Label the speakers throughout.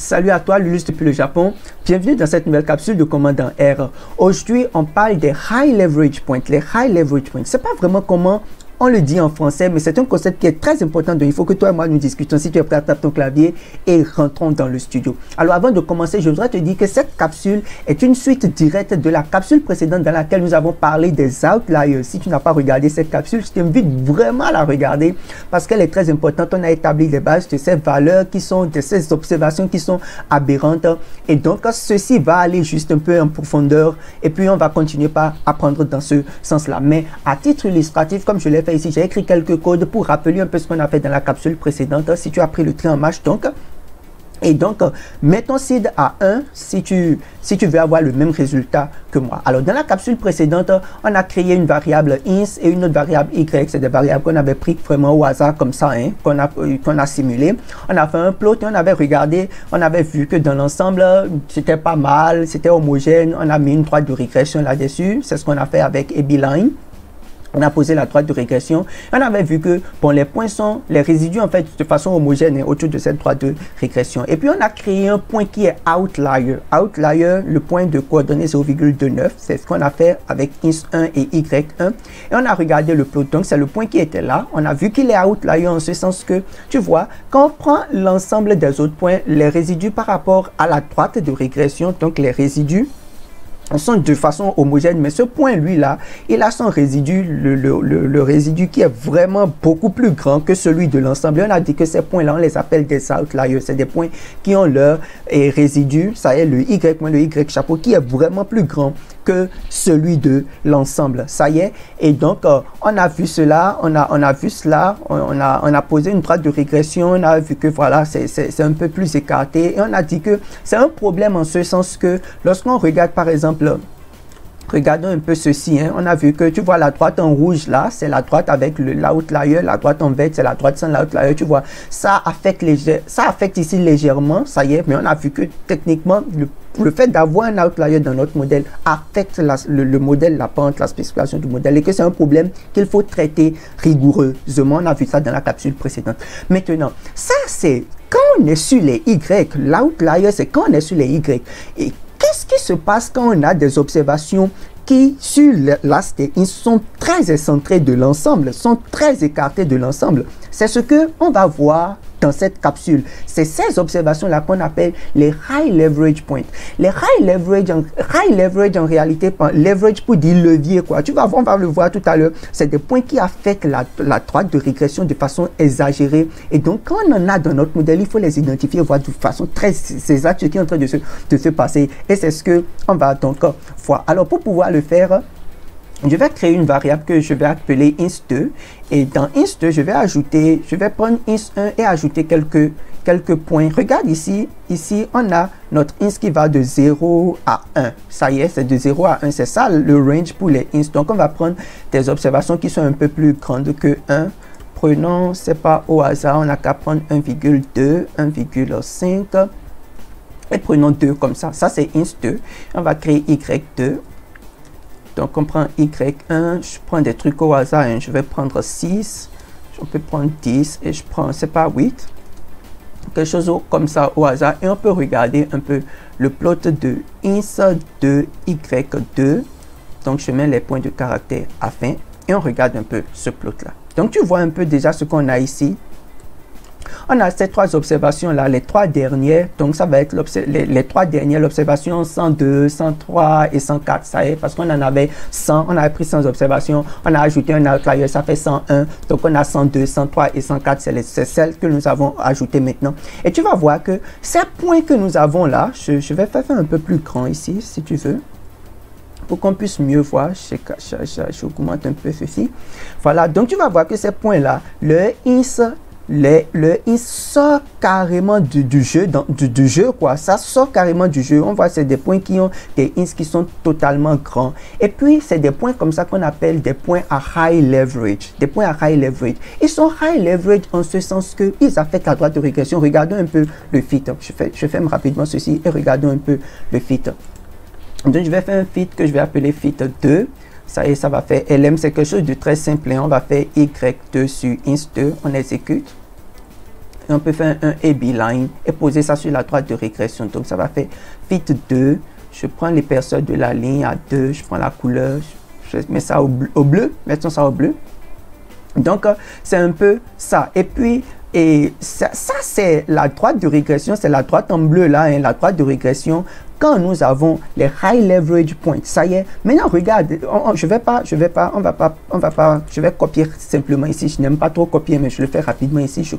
Speaker 1: Salut à toi, Lulus depuis le Japon. Bienvenue dans cette nouvelle capsule de Commandant R. Aujourd'hui, on parle des High Leverage Points. Les High Leverage Points, c'est pas vraiment comment on le dit en français, mais c'est un concept qui est très important. Donc, il faut que toi et moi nous discutons. Si tu es prêt à taper ton clavier et rentrons dans le studio. Alors, avant de commencer, je voudrais te dire que cette capsule est une suite directe de la capsule précédente dans laquelle nous avons parlé des outliers. Si tu n'as pas regardé cette capsule, je t'invite vraiment à la regarder parce qu'elle est très importante. On a établi les bases de ces valeurs qui sont, de ces observations qui sont aberrantes. Et donc, ceci va aller juste un peu en profondeur et puis on va continuer par apprendre dans ce sens-là. Mais à titre illustratif, comme je l'ai fait ici, j'ai écrit quelques codes pour rappeler un peu ce qu'on a fait dans la capsule précédente. Si tu as pris le train en marche, donc. Et donc, mets ton seed à 1 si tu veux avoir le même résultat que moi. Alors, dans la capsule précédente, on a créé une variable int et une autre variable y. C'est des variables qu'on avait pris vraiment au hasard comme ça, hein, qu'on a simulé. On a fait un plot et on avait regardé, on avait vu que dans l'ensemble, c'était pas mal, c'était homogène. On a mis une droite de régression là-dessus. C'est ce qu'on a fait avec Ebyline. On a posé la droite de régression. On avait vu que bon, les points sont les résidus en fait de façon homogène autour de cette droite de régression. Et puis on a créé un point qui est outlier. Outlier, le point de coordonnées 0,29, c'est ce qu'on a fait avec int1 et y1. Et on a regardé le plot. Donc c'est le point qui était là. On a vu qu'il est outlier en ce sens que tu vois, quand on prend l'ensemble des autres points, les résidus par rapport à la droite de régression, donc les résidus sont de façon homogène, mais ce point, lui, là, il a son résidu, le résidu qui est vraiment beaucoup plus grand que celui de l'ensemble. On a dit que ces points-là, on les appelle des outliers. C'est des points qui ont leur résidu, ça y est, le Y chapeau, qui est vraiment plus grand que celui de l'ensemble. Ça y est. Et donc, on a vu cela, on a vu cela, on a posé une droite de régression, on a vu que voilà, c'est un peu plus écarté. Et on a dit que c'est un problème en ce sens que lorsqu'on regarde, par exemple, regardons un peu ceci, hein. On a vu que tu vois la droite en rouge là, c'est la droite avec l'outlier, la droite en vert, c'est la droite sans l'outlier, tu vois. Ça affecte ici légèrement, ça y est, mais on a vu que techniquement, le fait d'avoir un outlier dans notre modèle affecte le modèle, la pente, la spécification du modèle et que c'est un problème qu'il faut traiter rigoureusement. On a vu ça dans la capsule précédente. Maintenant, ça c'est quand on est sur les Y, l'outlier c'est quand on est sur les Y. Et qu'est-ce qui se passe quand on a des observations qui, sur l'axe des int, sont très excentrées de l'ensemble, sont très écartées de l'ensemble? C'est ce qu'on va voir dans cette capsule. C'est ces observations-là qu'on appelle les high leverage points. Les high leverage en réalité, leverage pour dire levier, quoi. On va le voir tout à l'heure. C'est des points qui affectent la droite de régression de façon exagérée. Et donc, quand on en a dans notre modèle, il faut les identifier, voir de façon très exacte ce qui est en train de se passer. Et c'est ce qu'on va donc voir. Alors, pour pouvoir le faire, je vais créer une variable que je vais appeler int2 et dans int2 je vais prendre int1 et ajouter quelques points. Regarde ici on a notre int qui va de 0 à 1. Ça y est, c'est de 0 à 1, c'est ça le range pour les int. Donc on va prendre des observations qui sont un peu plus grandes que 1. Prenons, c'est pas au hasard, on n'a qu'à prendre 1,2, 1,5 et prenons 2 comme ça. Ça c'est int2. On va créer y2. Donc, on prend Y1, je prends des trucs au hasard, hein. Je vais prendre 6, on peut prendre 10 et je prends, c'est pas 8, quelque chose comme ça au hasard. Et on peut regarder un peu le plot de int de Y2. Donc, je mets les points de caractère à la fin et on regarde un peu ce plot-là. Donc, tu vois un peu déjà ce qu'on a ici. On a ces trois observations-là, les trois dernières. Donc, ça va être les trois dernières, l'observation 102, 103 et 104. Ça y est, parce qu'on en avait 100, on avait pris 100 observations. On a ajouté un outlier, ça fait 101. Donc, on a 102, 103 et 104. C'est celles que nous avons ajoutées maintenant. Et tu vas voir que ces points que nous avons là, je vais faire un peu plus grand ici, si tu veux, pour qu'on puisse mieux voir. J'augmente un peu ceci. Voilà, donc tu vas voir que ces points-là, le int sort carrément du jeu, quoi. Ça sort carrément du jeu. On voit c'est des points qui ont des ints qui sont totalement grands. Et puis, c'est des points comme ça qu'on appelle des points à high leverage. Des points à high leverage. Ils sont high leverage en ce sens qu'ils affectent la droite de régression. Regardons un peu le fit. Je ferme rapidement ceci et regardons un peu le fit. Donc, je vais faire un fit que je vais appeler fit 2. Ça y est, ça va faire LM. C'est quelque chose de très simple. On va faire Y2 sur int2. On exécute. Et on peut faire un AB line et poser ça sur la droite de régression. Donc ça va faire fit 2. Je prends l'épaisseur de la ligne à 2. Je prends la couleur. Je mets ça au bleu. Mettons ça au bleu. Donc c'est un peu ça. Et puis, ça c'est la droite de régression. C'est la droite en bleu là. Hein, la droite de régression. Quand nous avons les high leverage points, ça y est. Maintenant, regarde, je vais copier simplement ici. Je n'aime pas trop copier, mais je le fais rapidement ici. Je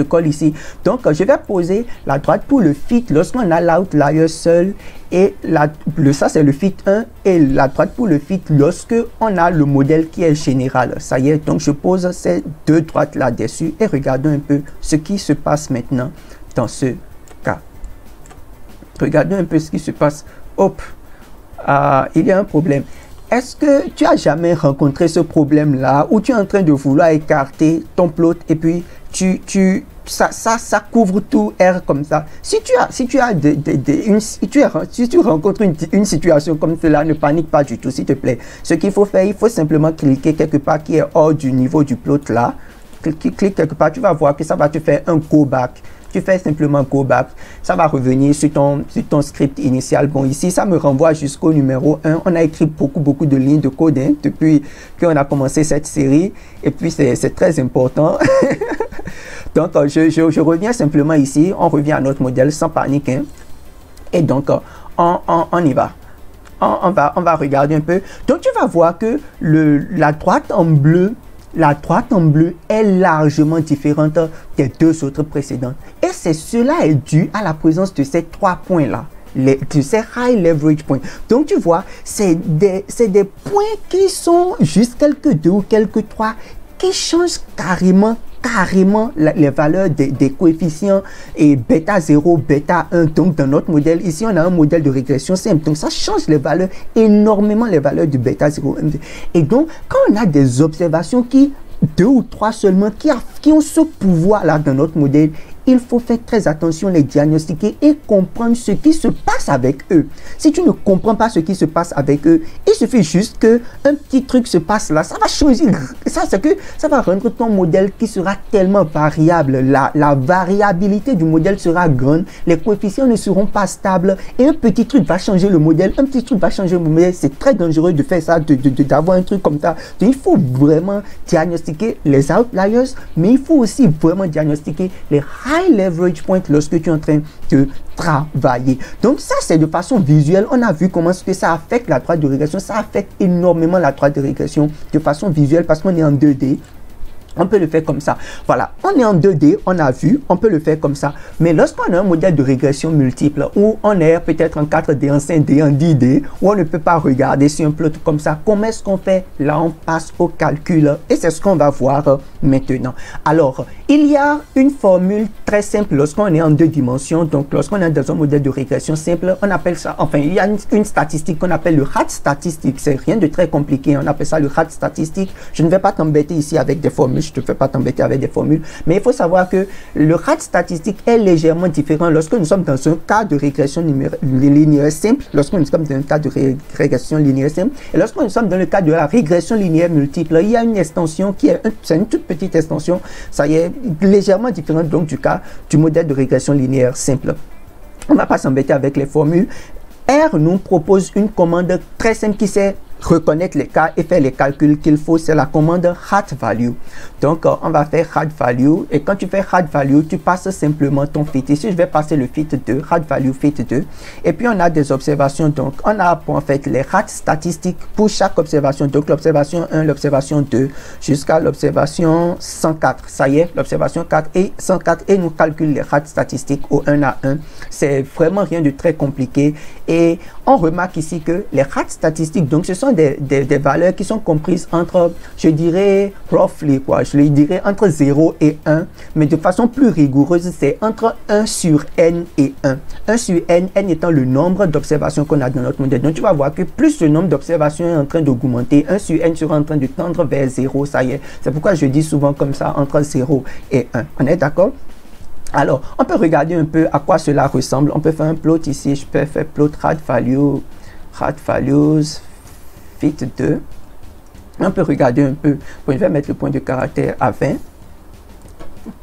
Speaker 1: colle ici. Donc, je vais poser la droite pour le fit lorsqu'on a l'outlier seul et ça c'est le fit 1 et la droite pour le fit lorsque on a le modèle qui est général. Ça y est. Donc, je pose ces deux droites là-dessus et regardons un peu ce qui se passe maintenant dans ce cas. Regardons un peu ce qui se passe. Hop, il y a un problème. Est-ce que tu as jamais rencontré ce problème-là où tu es en train de vouloir écarter ton plot et puis ça couvre tout R comme ça? Si tu rencontres une situation comme cela, ne panique pas du tout, s'il te plaît. Ce qu'il faut faire, il faut simplement cliquer quelque part qui est hors du niveau du plot là. Clique quelque part, tu vas voir que ça va te faire un go back. Tu fais simplement go back, ça va revenir sur ton script initial. Bon, ici, ça me renvoie jusqu'au numéro 1. On a écrit beaucoup de lignes de code hein, depuis qu'on a commencé cette série. Et puis, c'est très important. Donc, je reviens simplement ici. On revient à notre modèle sans panique. Hein. Et donc, on y va. On va regarder un peu. Donc, tu vas voir que la droite en bleu est largement différente des deux autres précédentes. Et cela est dû à la présence de ces trois points-là, de ces high leverage points. Donc, tu vois, c'est des points qui sont juste quelques 2 ou quelques 3 qui changent carrément les valeurs des coefficients et bêta 0, bêta 1. Donc, dans notre modèle, ici, on a un modèle de régression simple. Donc, ça change les valeurs, énormément les valeurs du bêta 0. Et donc, quand on a des observations qui, 2 ou 3 seulement, qui ont ce pouvoir-là dans notre modèle, il faut faire très attention, les diagnostiquer et comprendre ce qui se passe avec eux. Si tu ne comprends pas ce qui se passe avec eux, il suffit juste qu'un petit truc se passe là, ça va changer. Ça va rendre ton modèle qui sera tellement variable. La variabilité du modèle sera grande, les coefficients ne seront pas stables et un petit truc va changer le modèle, un petit truc va changer le modèle. C'est très dangereux de faire ça, d'avoir un truc comme ça. Donc, il faut vraiment diagnostiquer les outliers, mais il faut aussi vraiment diagnostiquer les high leverage point lorsque tu es en train de travailler. Donc ça, c'est de façon visuelle. On a vu comment est-ce que ça affecte la droite de régression. Ça affecte énormément la droite de régression de façon visuelle parce qu'on est en 2D. On peut le faire comme ça. Voilà, on est en 2D, on a vu, on peut le faire comme ça. Mais lorsqu'on a un modèle de régression multiple, où on est peut-être en 4D, en 5D, en 10D, où on ne peut pas regarder sur un plot comme ça, comment est-ce qu'on fait? Là, on passe au calcul. Et c'est ce qu'on va voir maintenant. Alors, il y a une formule très simple lorsqu'on est en 2 dimensions. Donc, lorsqu'on est dans un modèle de régression simple, on appelle ça, enfin, il y a une statistique qu'on appelle le RAT statistique. C'est rien de très compliqué. On appelle ça le RAT statistique. Je ne vais pas t'embêter ici avec des formules. Je ne te fais pas t'embêter avec des formules, mais il faut savoir que le RAT statistique est légèrement différent lorsque nous sommes dans un cas de régression linéaire simple, lorsque nous sommes dans un cas de régression linéaire simple, et lorsque nous sommes dans le cas de la régression linéaire multiple, il y a une extension qui est une toute petite extension, ça y est, légèrement différente donc du modèle de régression linéaire simple. On ne va pas s'embêter avec les formules. R nous propose une commande très simple qui sait reconnaître les cas et faire les calculs qu'il faut. C'est la commande hat value. Donc, on va faire hat value. Et quand tu fais hat value, tu passes simplement ton fit. Ici, je vais passer le fit 2, hat value fit 2. Et puis, on a des observations. Donc, on a en fait les hat statistiques pour chaque observation. Donc, l'observation 1, l'observation 2, jusqu'à l'observation 104. Ça y est, l'observation 4 et 104. Et nous calculons les hat statistiques au 1 à 1. C'est vraiment rien de très compliqué. Et on remarque ici que les hat statistiques, donc, ce sont des valeurs qui sont comprises entre, je dirais, roughly, quoi, je les dirais entre 0 et 1, mais de façon plus rigoureuse, c'est entre 1 sur n et 1. 1 sur n, n étant le nombre d'observations qu'on a dans notre modèle. Donc, tu vas voir que plus le nombre d'observations est en train d'augmenter, 1 sur n sera en train de tendre vers 0, ça y est. C'est pourquoi je dis souvent comme ça, entre 0 et 1. On est d'accord? Alors, on peut regarder un peu à quoi cela ressemble. On peut faire un plot ici. Je peux faire plot hat values, fit 2. On peut regarder un peu. Bon, je vais mettre le point de caractère à 20.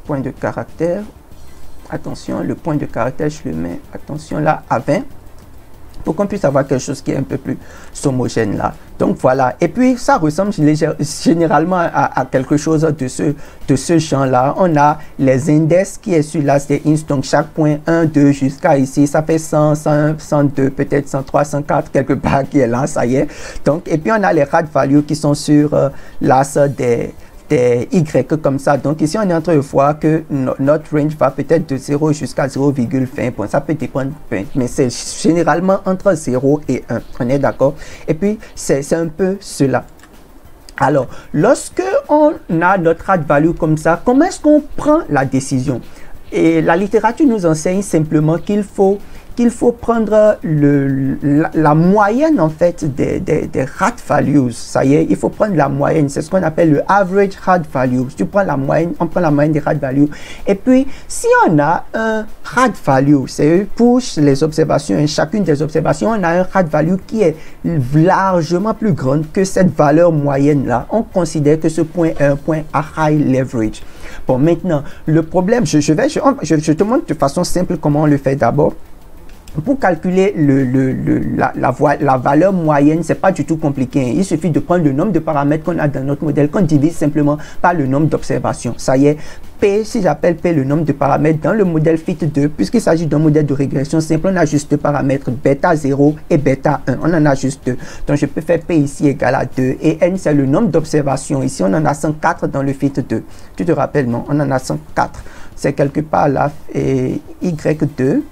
Speaker 1: point de caractère. Attention, le point de caractère, je le mets, attention là, à 20. Pour qu'on puisse avoir quelque chose qui est un peu plus homogène là. Donc voilà, et puis ça ressemble généralement à quelque chose de ce genre-là. On a les index qui est sur là, c'est int, donc chaque point 1, 2 jusqu'à ici, ça fait 100, 101, 102, peut-être 103, 104, quelque part qui est là, ça y est. Donc, et puis on a les rad values qui sont sur l'as des Y comme ça. Donc ici, on est en train de voir que notre range va peut-être de 0 jusqu'à 0,20. Bon, ça peut dépendre, mais c'est généralement entre 0 et 1. On est d'accord? Et puis, c'est un peu cela. Alors, lorsque on a notre rad value comme ça, comment est-ce qu'on prend la décision? Et la littérature nous enseigne simplement qu'il faut prendre la moyenne en fait des rad values. Ça y est, il faut prendre la moyenne. C'est ce qu'on appelle le average rad value. Tu prends la moyenne, on prend la moyenne des rad values. Et puis, si on a un rad value, c'est pour les observations, et chacune des observations, on a un rad value qui est largement plus grand que cette valeur moyenne là. On considère que ce point est un point à high leverage. Bon, maintenant, le problème, je te montre de façon simple comment on le fait d'abord. Pour calculer la valeur moyenne, c'est pas du tout compliqué. Il suffit de prendre le nombre de paramètres qu'on a dans notre modèle, qu'on divise simplement par le nombre d'observations. Ça y est, P, si j'appelle P le nombre de paramètres dans le modèle FIT2, puisqu'il s'agit d'un modèle de régression simple, on a juste deux paramètres, bêta 0 et bêta 1. On en a juste deux. Donc, je peux faire P ici égal à 2. Et N, c'est le nombre d'observations. Ici, on en a 104 dans le FIT2. Tu te rappelles, non? On en a 104. C'est quelque part là, et Y2.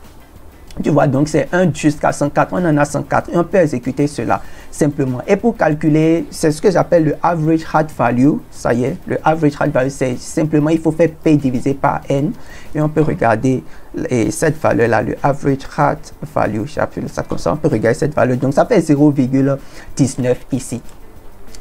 Speaker 1: Tu vois, donc c'est 1 jusqu'à 104, on en a 104 et on peut exécuter cela simplement. Et pour calculer, c'est ce que j'appelle le average rad value. Ça y est, le average rad value, c'est simplement, il faut faire P divisé par N et on peut regarder cette valeur-là, le average rad value, j'appelle ça comme ça, on peut regarder cette valeur. Donc ça fait 0,19 ici.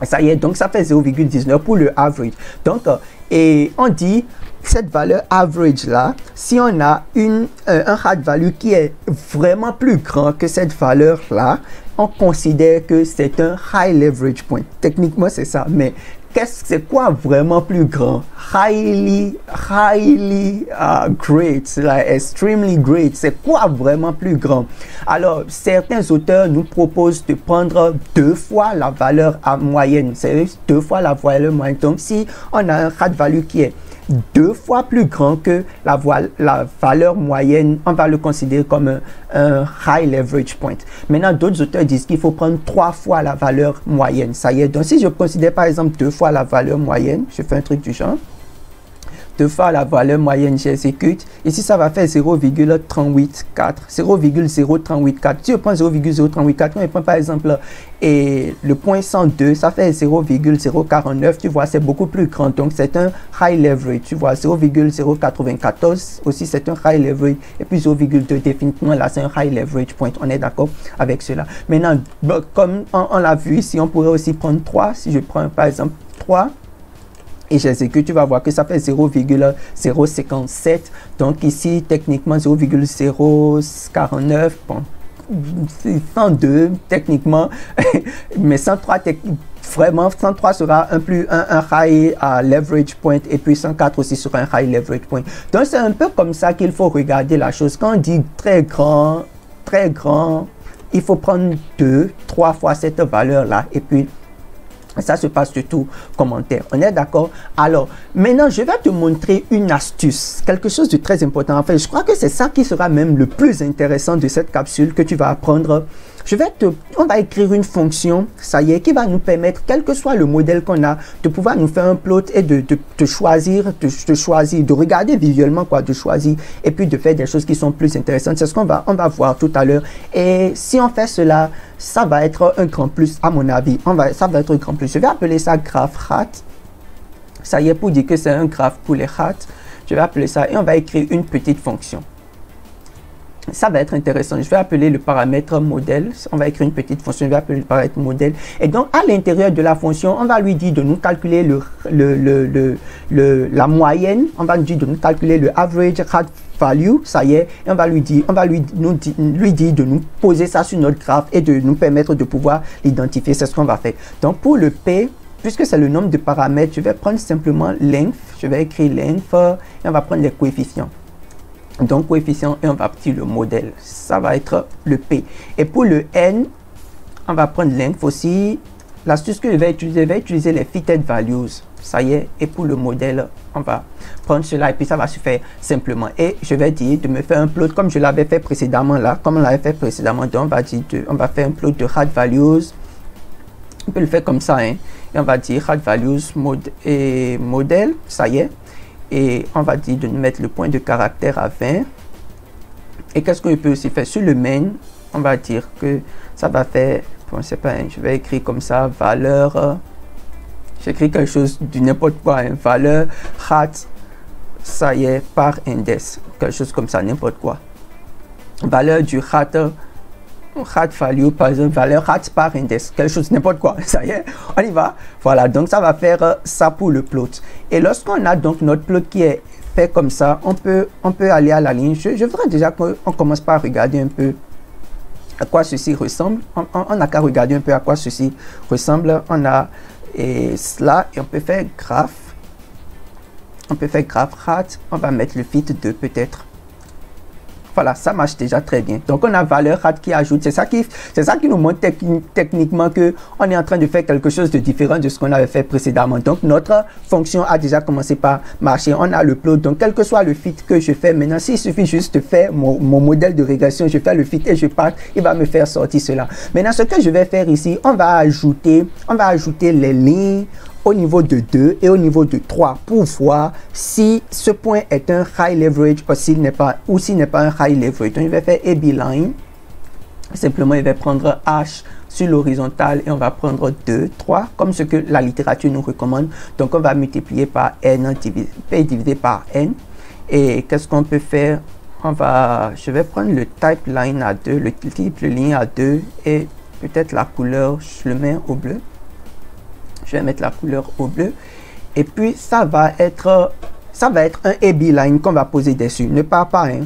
Speaker 1: Ça y est, donc ça fait 0,19 pour le average. Donc, et on dit cette valeur average là, si on a un rad value qui est vraiment plus grand que cette valeur là, on considère que c'est un high leverage point. Techniquement, c'est ça, mais c'est quoi vraiment plus grand? Highly great, like extremely great. C'est quoi vraiment plus grand? Alors, certains auteurs nous proposent de prendre 2 fois la valeur moyenne. C'est 2 fois la valeur moyenne. Donc, si on a un rad value qui est 2 fois plus grand que la valeur moyenne, on va le considérer comme un high leverage point. Maintenant, d'autres auteurs disent qu'il faut prendre 3 fois la valeur moyenne. Ça y est. Donc, si je considère par exemple 2 fois la valeur moyenne, je fais un truc du genre. 2 fois la valeur moyenne, j'exécute. Ici, ça va faire 0,384. 0,0384. Si je prends 0,0384, on prend par exemple et le point 102, ça fait 0,049. Tu vois, c'est beaucoup plus grand. Donc, c'est un high leverage. Tu vois, 0,094 aussi, c'est un high leverage. Et puis 0,2, définitivement, là, c'est un high leverage point. On est d'accord avec cela. Maintenant, comme on l'a vu ici, on pourrait aussi prendre 3. Si je prends par exemple 3. Et j'exécute, tu vas voir que ça fait 0,057. Donc ici, techniquement, 0,049. Bon, 102 techniquement, mais 103 vraiment, 103 sera un high leverage point et puis 104 aussi sera un high leverage point. Donc c'est un peu comme ça qu'il faut regarder la chose. Quand on dit très grand, il faut prendre 2, 3 fois cette valeur-là et puis ça se passe sur tout commentaire. On est d'accord? Alors, maintenant, je vais te montrer une astuce. Quelque chose de très important. En fait, je crois que c'est ça qui sera même le plus intéressant de cette capsule que tu vas apprendre. On va écrire une fonction, ça y est, qui va nous permettre, quel que soit le modèle qu'on a, de pouvoir nous faire un plot et de choisir, de regarder visuellement quoi, de choisir et puis de faire des choses qui sont plus intéressantes. C'est ce qu'on va voir tout à l'heure. Et si on fait cela, ça va être un grand plus à mon avis. Ça va être un grand plus. Je vais appeler ça graph rat. Ça y est, pour dire que c'est un graphe pour les rats. Je vais appeler ça et on va écrire une petite fonction. Ça va être intéressant. Je vais appeler le paramètre modèle. On va écrire une petite fonction. Je vais appeler le paramètre modèle. Et donc, à l'intérieur de la fonction, on va lui dire de nous calculer la moyenne. On va lui dire de nous calculer le average rad value. Ça y est. Et on va lui dire de nous poser ça sur notre graphe et de nous permettre de pouvoir l'identifier. C'est ce qu'on va faire. Donc, pour le P, puisque c'est le nombre de paramètres, je vais prendre simplement length, je vais écrire length et on va prendre les coefficients. Donc coefficient et on va petit le modèle, ça va être le P. Et pour le N, on va prendre length aussi. L'astuce que je vais utiliser les fitted values. Ça y est, et pour le modèle, on va prendre cela et puis ça va se faire simplement. Et je vais dire de me faire un plot comme je l'avais fait précédemment là, comme on l'avait fait précédemment. Donc on va dire on va faire un plot de height values. On peut le faire comme ça, hein. Et on va dire height values et modèle, ça y est. Et on va dire de mettre le point de caractère à 20. Et qu'est-ce que je peux aussi faire sur le main? On va dire que ça va faire, bon, c'est pas, hein, je vais écrire comme ça, valeur. J'écris quelque chose du n'importe quoi, hein, valeur height, ça y est, par index, quelque chose comme ça, n'importe quoi. Valeur du height value, par exemple, valeur height par index, quelque chose, n'importe quoi, ça y est, on y va. Voilà, donc ça va faire ça pour le plot. Et lorsqu'on a donc notre plot qui est fait comme ça, on peut aller à la ligne. Je voudrais déjà qu'on commence par regarder un peu à quoi ceci ressemble. On n'a qu'à regarder un peu à quoi ceci ressemble. On a cela et on peut faire graph. On peut faire graph height. On va mettre le fit 2 peut-être. Voilà, ça marche déjà très bien. Donc, on a valeur height qui ajoute. C'est ça qui nous montre techniquement que on est en train de faire quelque chose de différent de ce qu'on avait fait précédemment. Donc, notre fonction a déjà commencé par marcher. On a le plot. Donc, quel que soit le fit que je fais maintenant, s'il suffit juste de faire mon modèle de régression, je fais le fit et je passe, il va me faire sortir cela. Maintenant, ce que je vais faire ici, on va ajouter les lignes au niveau de 2 et au niveau de 3 pour voir si ce point est un high leverage ou s'il n'est pas un high leverage. Donc, je vais faire AB line. Simplement, je vais prendre H sur l'horizontale et on va prendre 2, 3, comme ce que la littérature nous recommande. Donc, on va multiplier par N, P divisé par N. Et qu'est-ce qu'on peut faire? Je vais prendre le type line à 2, le type ligne à 2 et peut-être la couleur, je le mets au bleu. Je vais mettre la couleur au bleu. Et puis, ça va être un AB line qu'on va poser dessus. Ne pars pas, hein.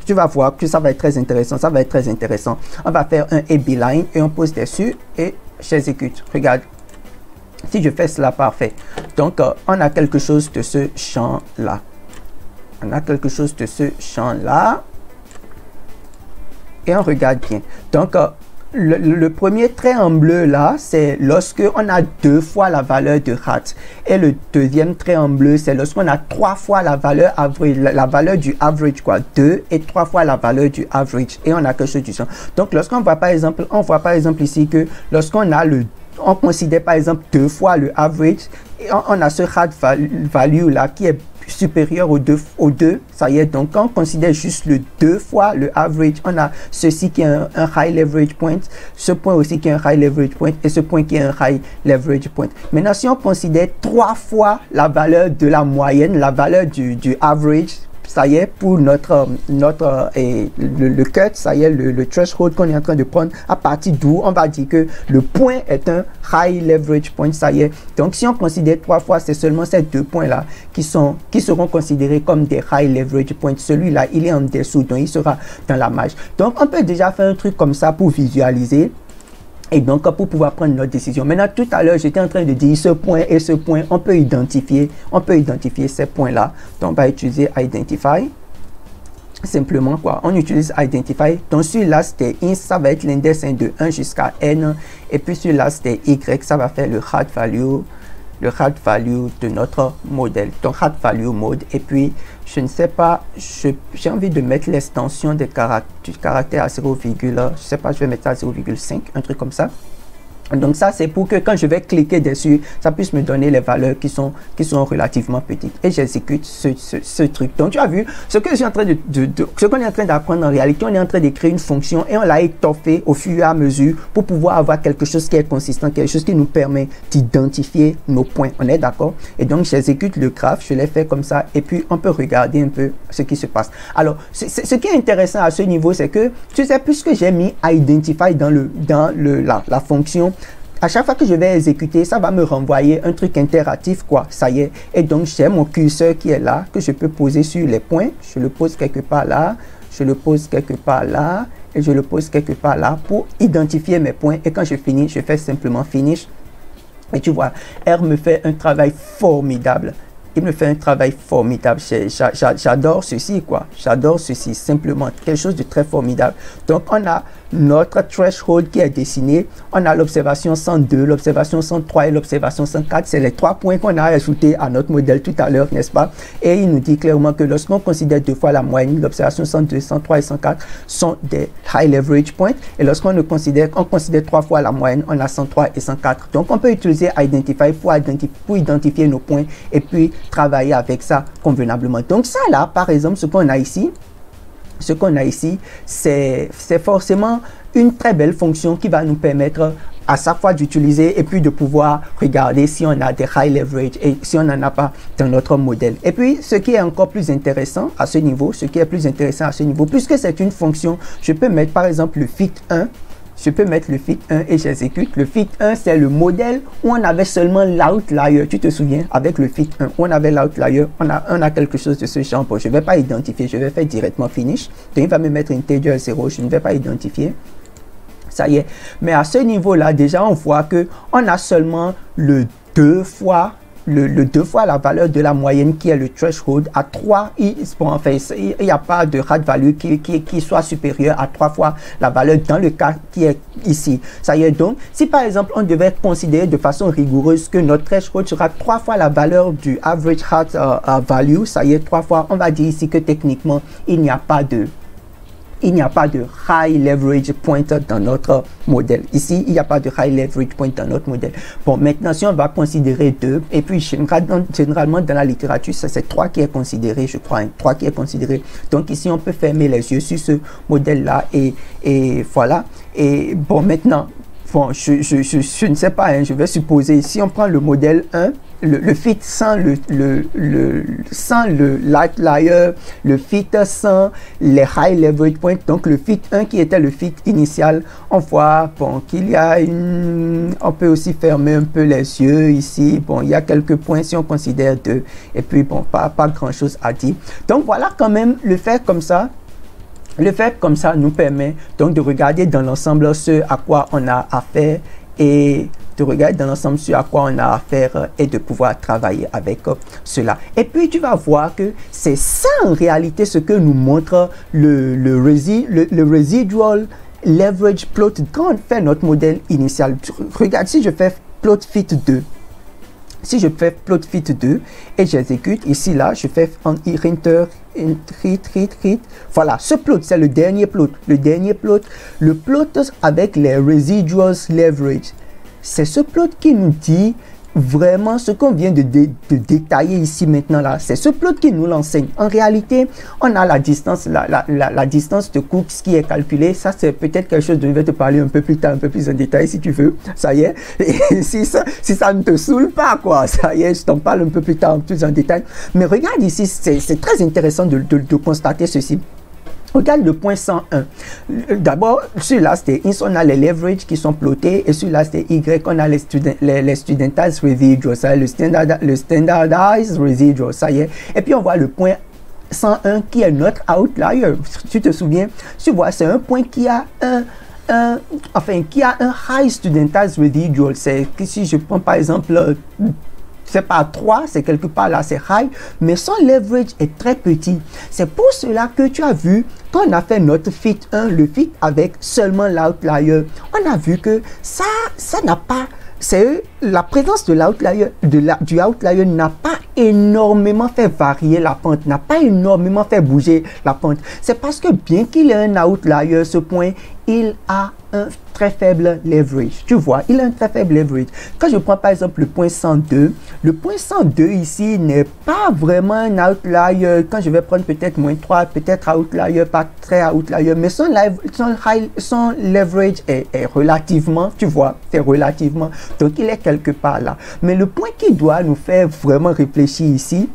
Speaker 1: Tu vas voir que ça va être très intéressant. Ça va être très intéressant. On va faire un AB line et on pose dessus et j'exécute. Regarde. Si je fais cela, parfait. Donc, on a quelque chose de ce champ-là. On a quelque chose de ce champ-là. Et on regarde bien. Donc, le premier trait en bleu là, c'est lorsque on a 2 fois la valeur de height. Et le deuxième trait en bleu, c'est lorsqu'on a 3 fois la valeur average, la valeur du average, quoi. 2 et 3 fois la valeur du average. Et on a quelque chose du genre. Donc, lorsqu'on voit par exemple, ici que lorsqu'on a on considère par exemple 2 fois le average, et on a ce height value là qui est supérieur au 2, ça y est. Donc, quand on considère juste le 2 fois le average, on a ceci qui est un high leverage point, ce point aussi qui est un high leverage point et ce point qui est un high leverage point. Maintenant, si on considère 3 fois la valeur de la moyenne, la valeur du average, ça y est, pour le cut, ça y est, le threshold qu'on est en train de prendre, à partir d'où on va dire que le point est un high leverage point, ça y est. Donc, si on considère 3 fois, c'est seulement ces 2 points-là qui seront considérés comme des high leverage points. Celui-là, il est en dessous, donc il sera dans la marge. Donc, on peut déjà faire un truc comme ça pour visualiser. Et donc, pour pouvoir prendre notre décision. Maintenant, tout à l'heure, j'étais en train de dire ce point et ce point, on peut identifier ces points-là. Donc, on va utiliser Identify. Simplement, quoi. On utilise Identify. Donc, celui-là, c'était int, ça va être l'index de 1 jusqu'à n. Et puis, celui-là, c'était y, ça va faire le height value de notre modèle. Donc, height value mode. Et puis, je ne sais pas, j'ai envie de mettre l'extension du caractère à 0, je sais pas, je vais mettre ça à 0,5, un truc comme ça. Donc ça, c'est pour que quand je vais cliquer dessus, ça puisse me donner les valeurs qui sont relativement petites. Et j'exécute ce truc. Donc tu as vu, ce qu'on est en train d'apprendre en réalité, on est en train de créer une fonction et on l'a étoffée au fur et à mesure pour pouvoir avoir quelque chose qui est consistant, quelque chose qui nous permet d'identifier nos points. On est d'accord? Et donc j'exécute le graphe, je l'ai fait comme ça et puis on peut regarder un peu ce qui se passe. Alors, ce qui est intéressant à ce niveau, c'est que, tu sais, puisque j'ai mis Identify dans la fonction, à chaque fois que je vais exécuter, ça va me renvoyer un truc interactif, quoi. Ça y est. Et donc, j'ai mon curseur qui est là, que je peux poser sur les points. Je le pose quelque part là, je le pose quelque part là, et je le pose quelque part là pour identifier mes points. Et quand je finis, je fais simplement finish. Et tu vois, R me fait un travail formidable. Il me fait un travail formidable. J'adore ceci, quoi. J'adore ceci, simplement. Quelque chose de très formidable. Donc, on a notre threshold qui est dessiné. On a l'observation 102, l'observation 103 et l'observation 104. C'est les 3 points qu'on a ajoutés à notre modèle tout à l'heure, n'est-ce pas? Et il nous dit clairement que lorsqu'on considère 2 fois la moyenne, l'observation 102, 103 et 104 sont des high leverage points. Et lorsqu'on considère 3 fois la moyenne, on a 103 et 104. Donc, on peut utiliser Identify pour identifier nos points et puis travailler avec ça convenablement. Donc, ça là, par exemple, ce qu'on a ici, c'est forcément une très belle fonction qui va nous permettre à chaque fois d'utiliser et puis de pouvoir regarder si on a des high leverage et si on n'en a pas dans notre modèle. Et puis, ce qui est encore plus intéressant à ce niveau, puisque c'est une fonction, je peux mettre par exemple le fit 1. Je peux mettre le fit 1 et j'exécute. Le fit 1, c'est le modèle où on avait seulement l'outlier. Tu te souviens, avec le fit 1, où on avait l'outlier, on a quelque chose de ce genre. Bon, je ne vais pas identifier, je vais faire directement finish. Donc, il va me mettre integer 0, je ne vais pas identifier. Ça y est. Mais à ce niveau-là, déjà, on voit qu'on a seulement le 2 fois la valeur de la moyenne qui est le threshold à 3. En fait, il n'y a pas de rate value qui soit supérieur à 3 fois la valeur dans le cas qui est ici. Ça y est, donc, si par exemple on devait considérer de façon rigoureuse que notre threshold sera 3 fois la valeur du average rate value, ça y est, 3 fois, on va dire ici que techniquement, il n'y a pas de high leverage point dans notre modèle. Ici, il n'y a pas de high leverage point dans notre modèle. Bon, maintenant, si on va considérer 2, et puis généralement dans la littérature, c'est 3 qui est considéré, je crois, 3 qui est considéré. Donc ici, on peut fermer les yeux sur ce modèle-là et voilà. Et bon, maintenant, bon, je ne sais pas, hein, je vais supposer, si on prend le modèle 1, le fit sans l'outlier, le fit sans les high leverage points, donc le fit 1 qui était le fit initial, on voit bon, qu'il y a on peut aussi fermer un peu les yeux ici, bon, il y a quelques points si on considère 2, et puis bon, pas grand chose à dire. Donc voilà, quand même, le fait comme ça nous permet donc de regarder dans l'ensemble ce à quoi on a affaire et de regarder dans l'ensemble sur à quoi on a affaire et de pouvoir travailler avec cela. Et puis tu vas voir que c'est ça en réalité ce que nous montre le residual leverage plot quand on fait notre modèle initial. Regarde, si je fais plot fit 2, si je fais plot fit 2 et j'exécute ici là, je fais en enter hit. Voilà, ce plot, c'est le dernier plot. Le plot avec les residuals leverage. C'est ce plot qui nous dit vraiment ce qu'on vient de détailler ici maintenant là. C'est ce plot qui nous l'enseigne. En réalité, on a la distance, la distance de Cook qui est calculée. Ça, c'est peut-être quelque chose dont je vais te parler un peu plus tard, un peu plus en détail si tu veux. Ça y est. Et si ça ne te saoule pas, quoi, ça y est, je t'en parle un peu plus tard, plus en détail. Mais regarde ici, c'est très intéressant de constater ceci. Regarde le point 101. D'abord, celui-là, c'était X, on a les leverage qui sont plotés, et celui-là, c'était Y, on a les studentized residuals, ça y est, le standardized residuals, ça y est. Et puis, on voit le point 101 qui est notre outlier. Tu te souviens? Tu vois, c'est un point qui a un high studentized residual. C'est que si je prends par exemple, c'est pas 3, c'est quelque part là, c'est high, mais son leverage est très petit. C'est pour cela que tu as vu, quand on a fait notre fit 1, le fit avec seulement l'outlier, on a vu que ça n'a pas, la présence de l'outlier, du outlier n'a pas énormément fait varier la pente, n'a pas énormément fait bouger la pente. C'est parce que bien qu'il ait un outlier, ce point, il a un très faible leverage. Tu vois, il a un très faible leverage. Quand je prends par exemple le point 102, le point 102 ici n'est pas vraiment un outlier. Quand je vais prendre peut-être moins 3, peut-être outlier, pas très outlier, mais son leverage est relativement, tu vois, c'est relativement. Donc il est quelque part là. Mais le point qui doit nous faire vraiment réfléchir ici,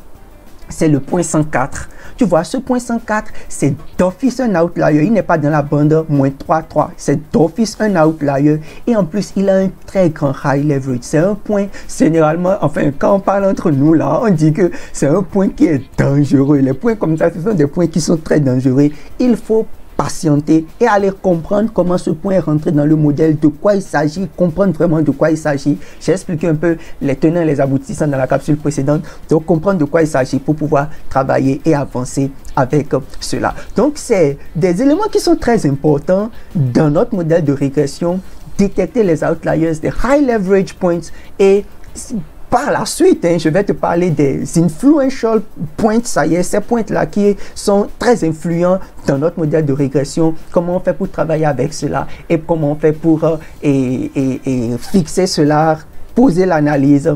Speaker 1: c'est le point 104. Tu vois, ce point 104, c'est d'office un outlier. Il n'est pas dans la bande moins 3, 3. C'est d'office un outlier. Et en plus, il a un très grand high leverage. C'est un point, généralement, enfin, quand on parle entre nous, là, on dit que c'est un point qui est dangereux. Les points comme ça, ce sont des points qui sont très dangereux. Il faut patienter et aller comprendre comment ce point est rentré dans le modèle, de quoi il s'agit, comprendre vraiment de quoi il s'agit. J'ai expliqué un peu les tenants et les aboutissants dans la capsule précédente, donc comprendre de quoi il s'agit pour pouvoir travailler et avancer avec cela. Donc c'est des éléments qui sont très importants dans notre modèle de régression, détecter les outliers, des high leverage points et par la suite, je vais te parler des influential points, ça y est, ces points-là qui sont très influents dans notre modèle de régression, comment on fait pour travailler avec cela et comment on fait pour fixer cela, poser l'analyse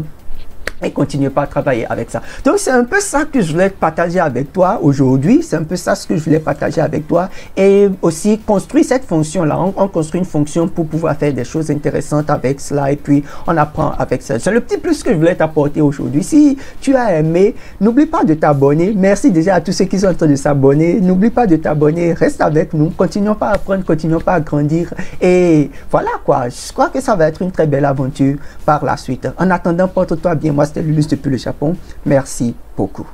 Speaker 1: et continuer pas à travailler avec ça. Donc, c'est un peu ça que je voulais partager avec toi aujourd'hui. C'est un peu ça ce que je voulais partager avec toi. Et aussi, construire cette fonction-là. On construit une fonction pour pouvoir faire des choses intéressantes avec cela. Et puis, on apprend avec ça. C'est le petit plus que je voulais t'apporter aujourd'hui. Si tu as aimé, n'oublie pas de t'abonner. Merci déjà à tous ceux qui sont en train de s'abonner. N'oublie pas de t'abonner. Reste avec nous. Continuons pas à apprendre, continuons pas à grandir. Et voilà quoi. Je crois que ça va être une très belle aventure par la suite. En attendant, porte-toi bien. Moi, c'était Lulus depuis le Japon. Merci beaucoup.